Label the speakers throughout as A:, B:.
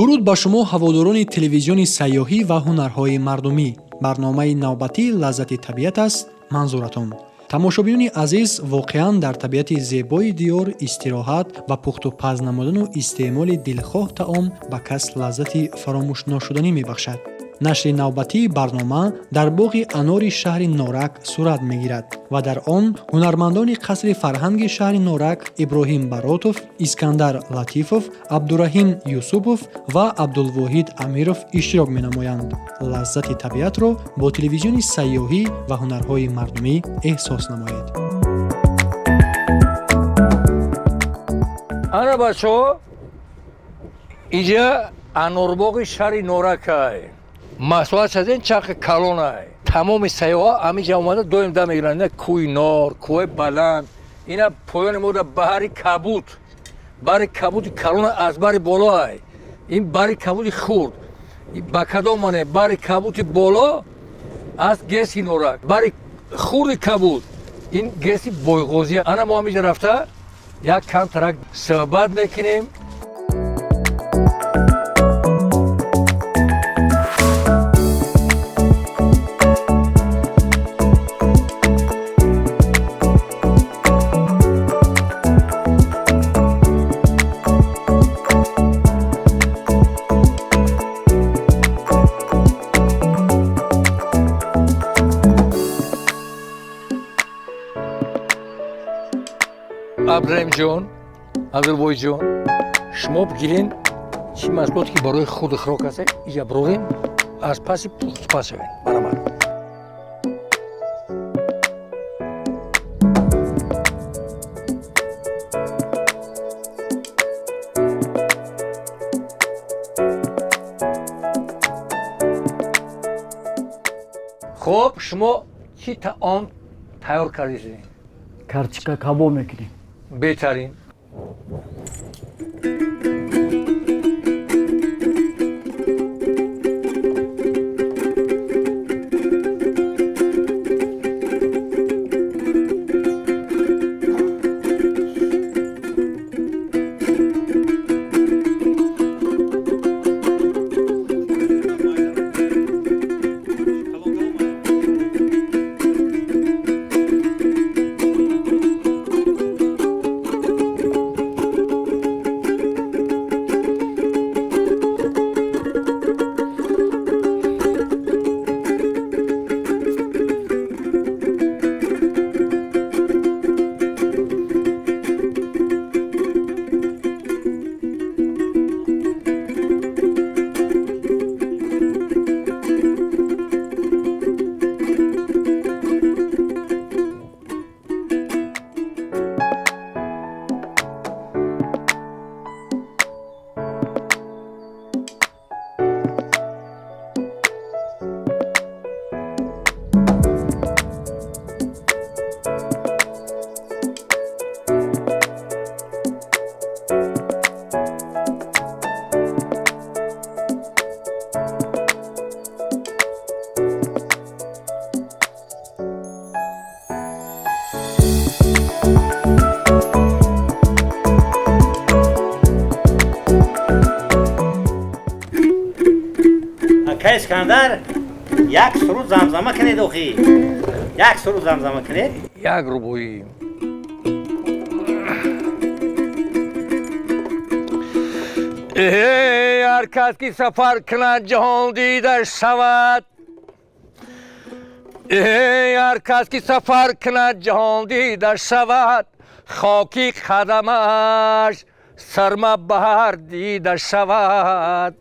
A: дуруд ба шумо ҳаводорони телевизиони сайёҳӣ ва ҳунарҳои мардумӣ. барномаи навбатӣ лаззати табиат аст манзуратон. тамошобинони азиз, воқеан дар табиати зебои диёр истироҳат ва пухту паз намудану истеъмоли дилхоҳ таом ба кас лаззати фаромӯшношуданӣ мебахшад. нашри навбатии барнома дар боғи анори шаҳри Норак сурат мегирад ва дар он ҳунармандони қасри фарҳанги шаҳри Норак Иброҳим Баротов, Искандар Латифов, Абдураҳим Юсупов ва Абдулвоҳид Амиров иштирок менамоянд. лаззати табиатро бо телевизиони сайёҳӣ ва ҳунарҳои мардумӣ эҳсос намоед.
B: ана бачо инҷа анорбоғи шаҳри Норакай маҳсулат шаден чархи калонай. тамоми сайёҳа амиҷа омада доим да мегиранд. ина кӯҳи Нор, кӯҳи баланд, ина поёни мода баҳри кабуд. баҳри кабуди калона аз баҳри болоай. ин баҳри кабуди хурд. ба кадомане баҳри кабуди боло аз геси Норак. баҳри хурди кабуд ин геси бойғозия. ана мо амиҷа рафта як камтарак суҳбат мекунем. абдураҳимҷон, абдулвоҳидҷон, шумо бигирен чӣ маҳсулоте ки барои хурди хӯрок аст, иҷа бурорем аз паси суҳбат шавем. баромад хуб, шумо чӣ таом тайёр кардед?
C: карчика кабоб мекунем.
B: беҳтарин.
D: Акай Искандар, як суруд замзама кунед охи. Як суруд замзама кунед.
B: як рубоӣ. ҳар кас ки сафар кунад ҷаҳон дида шавад. ҳар кас ки сафар кунад ҷаҳон дида шавад. хоки қадамаш сарма баҳар дида шавад.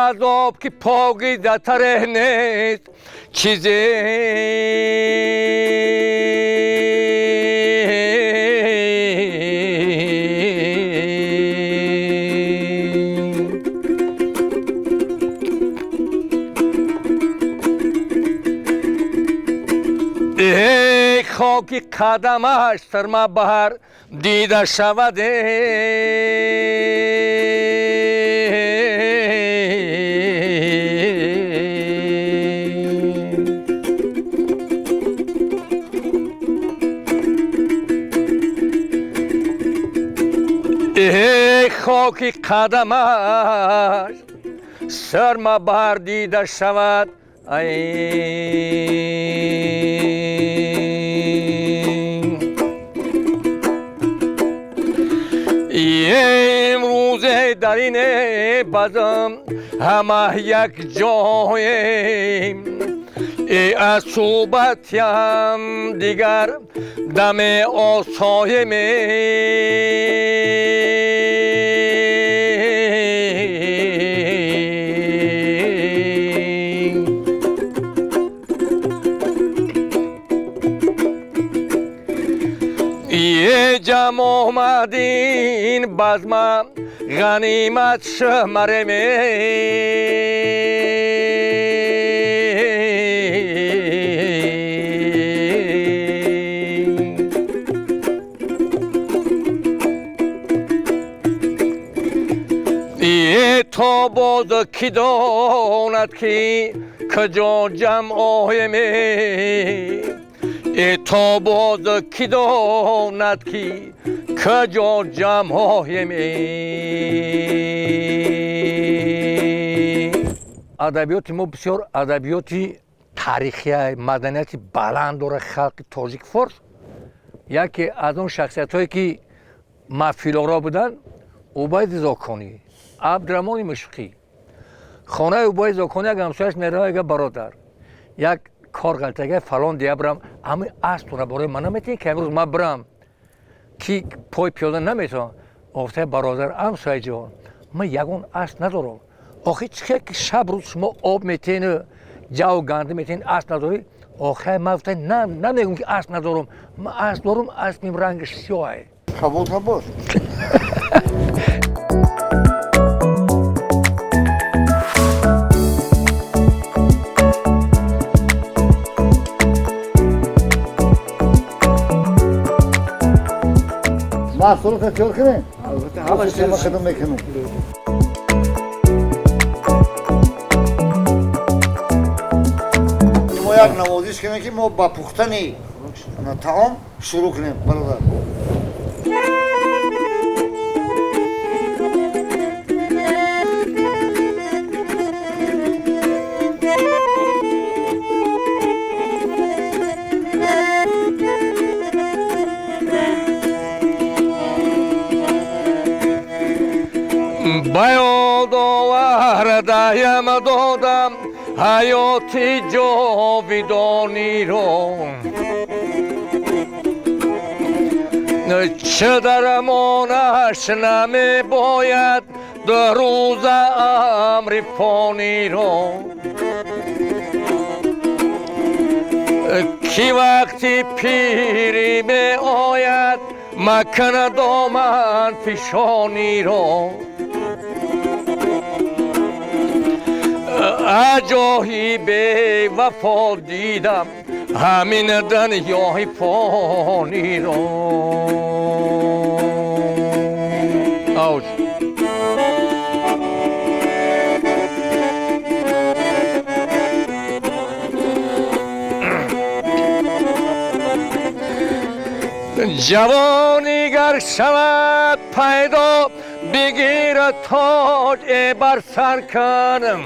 B: азоб ки погидатаре нест чизе хоки қадамаш сарма баҳар дида шаваде ای خاکی قدمش سرما بردیده شود امروز در این بزم همه یک جایم از صحبتیم دیگر دم آسایم یه جمع آمدین بزمم غنیمت شمرم یه تا باز کی داند که کجا جمع آیمه تا باز کی داند که کجا جمع آیمه ادبیات ما بسیار ادبیاتی تاریخی مدنیتی بلند داره خلق تاجیک فارس یکی از اون شخصیت هایی که مفیلارا بودن عبید زاکانی عبدالرحمن مشقی خانه عبید زاکانی یک همسایش میره یک برادر یک کار غلطه فلان دیگه برم اما اصل برای من نمیتونی که امروز من برم کی پای پیاده نمیتونم گفته برادر همسایه جان من یگون اصل ندارم آخه چه که شب روز شما آب میتین جو گنده میتین اصل نداری آخه من گفته نه نمیگم که اصل ندارم من اصل دارم اصل میم رنگش سیاهه
E: قبول قبول محصول خیال کنه؟ البته همه خدم میکنم ما یک نوازش کنیم که ما با پختن طعام شروع کنیم برادر
B: بیاد آورده‌ام دادم حیاتی جاودانی رو چه درمانش نمی باید در روز امر فانی رو کی وقتی پیری می آید مکن دامن پیشانی رو اجاهی به وفا دیدم همین دنیای فانی رو آوش جوانی گر شود پیدا بگیر تاج بر سر کنم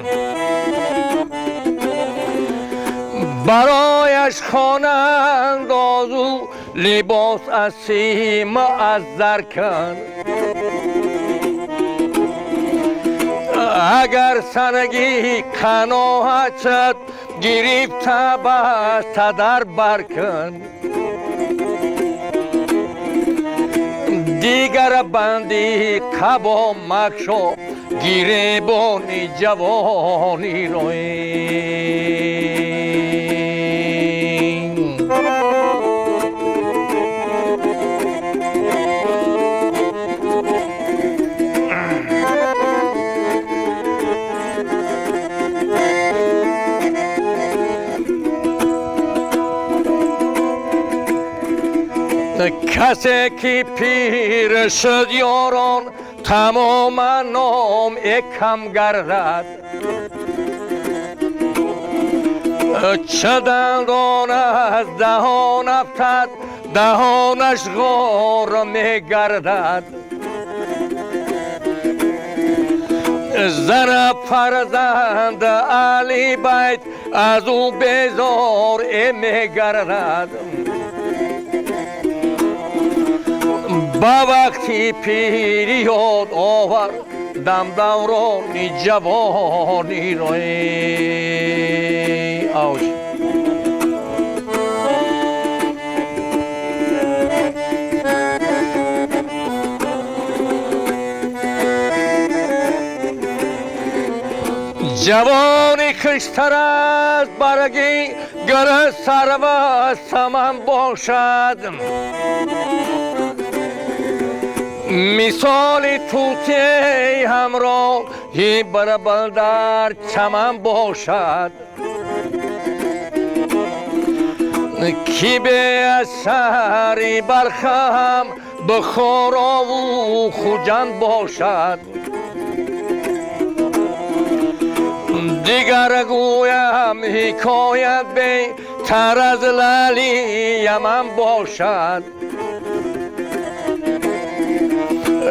B: برایش خانه انداز و لباس از سیم از زر کن اگر سنگی قناعتت گرفته بسته در بر کن دیگر بندی کبا مکشو گریبانی جوانی روی کسی که پیر شد یاران تمام نام کم گردد چه دندان از دهان افتد دهانش غار می گردد زن فرزند علی بیت از او بیزار میگردد با وقتی پیری یاد آور دم دوران جوانی روی آوش جوانی کشتر از برگی گر سرو سمن باشد مثال توتی همراهی بربل در چمن باشد کی به اثری برخم بخورا و خوجن باشد دیگر گویم حکایت به تر از لالی یمن باشد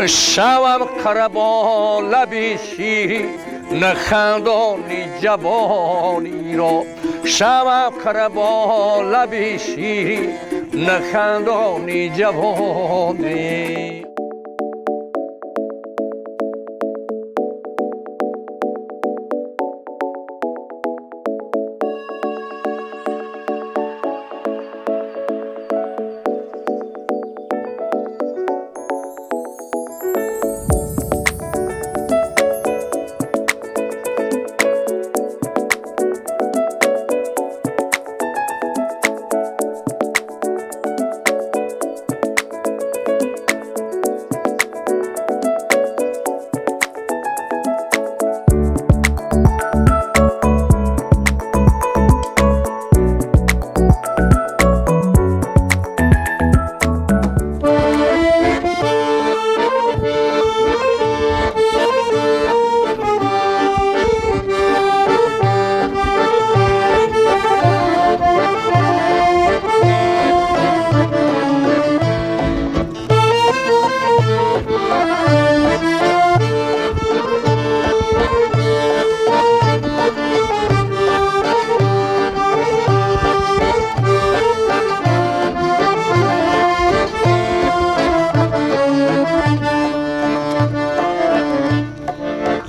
B: شوم قربان لبی شیری نخندانی جوانی را شوم قربان لبی شیری نخندانی جوانی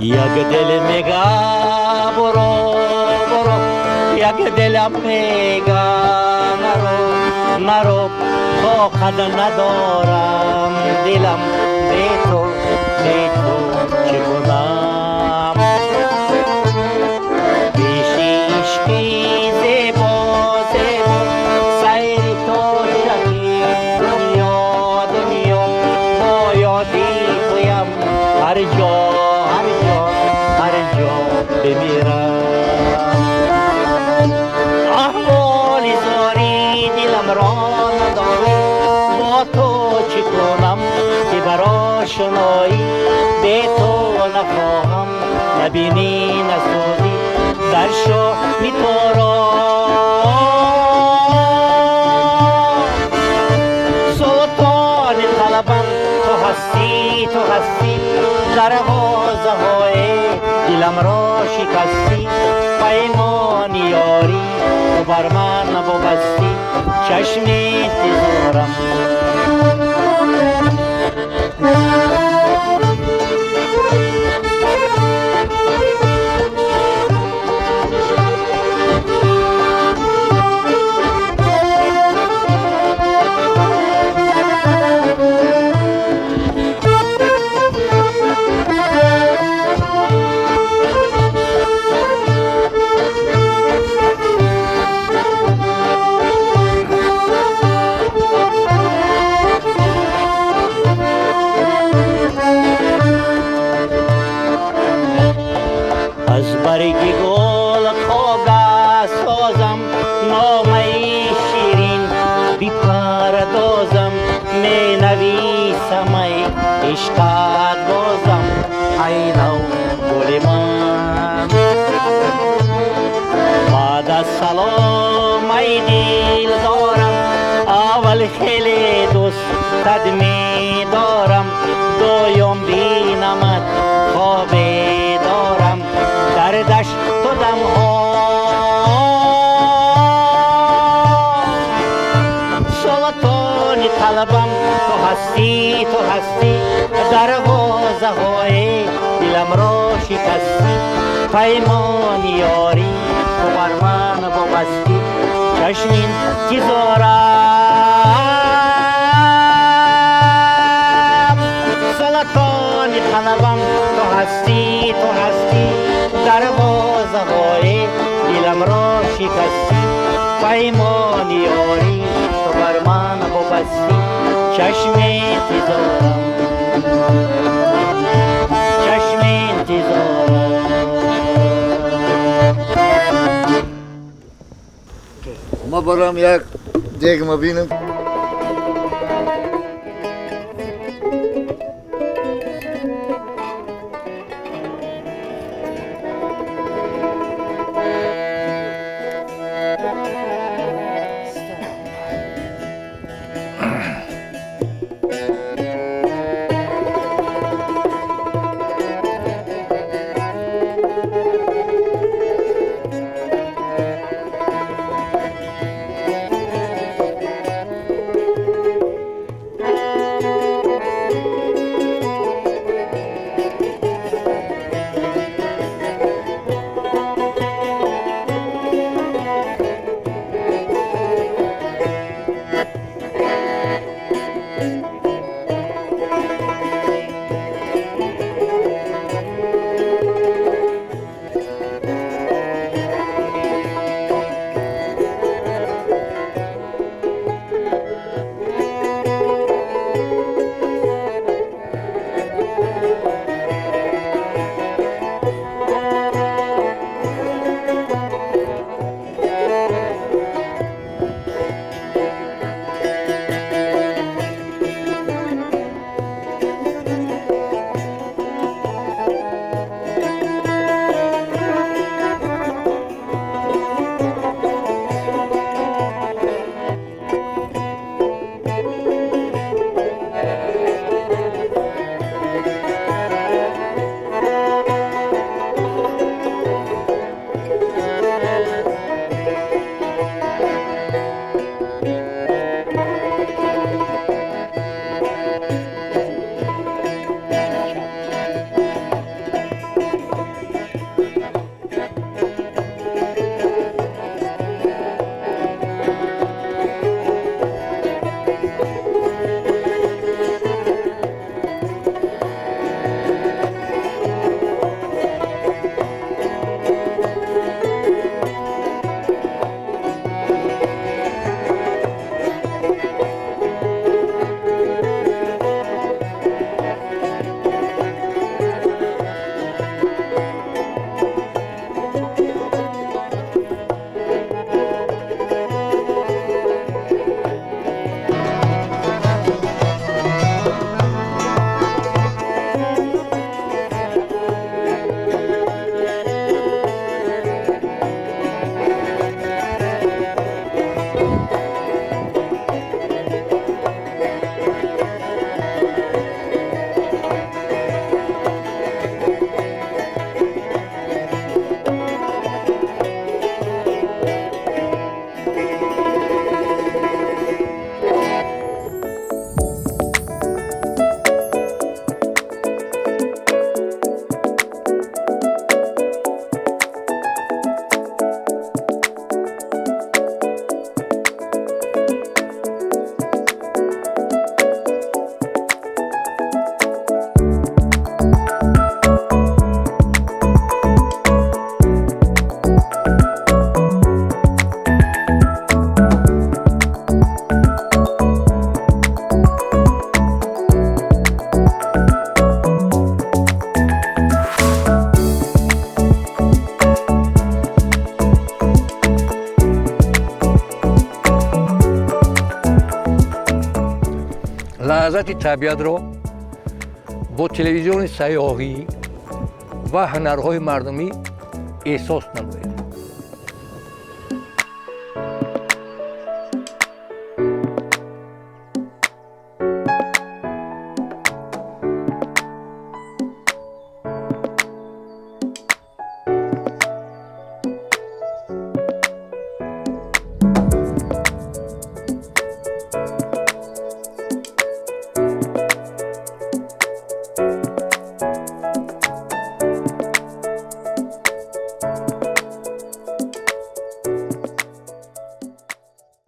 F: یک دل میگه برو برو یک دلم میگه نرو نرو طاقت ندارم دلم بی تو چگونم پیش عشقی زیبا زیبا سیر تو شکی دنیا دنیا با یادی تویم هر جا بمیرم احوال زاری دلم را نداری با تو چی کنم که برا شنایی به تو نخواهم نبینی نسوزی در شو می تو را سلطان طلبم تو هستی در حوزه های دلم را شکستی پیمان یاری تو بر من نبستی چشم انتظارم برگ گل خوابه سازم نامه شیرین بپردازم می نویسم ای عشقت بازم ای نو گل من بعد از سلام ای دل دارم اول خیلی دوستت می دارم دویم بینمت خواب دارم دروازه های دلم را شکستی پیمان یاری تو بر من وابستی چشم انتظارم سلطان طلبم تو هستی دروازه های دلم را شکستی پیمان یاری تو بر من وابستی چشم انتظارم چشم انتظارم
E: ما برام یک دیگ مبینم
B: لحظات طبیعت رو با تلویزیون سیاحی و هنرهای مردمی احساس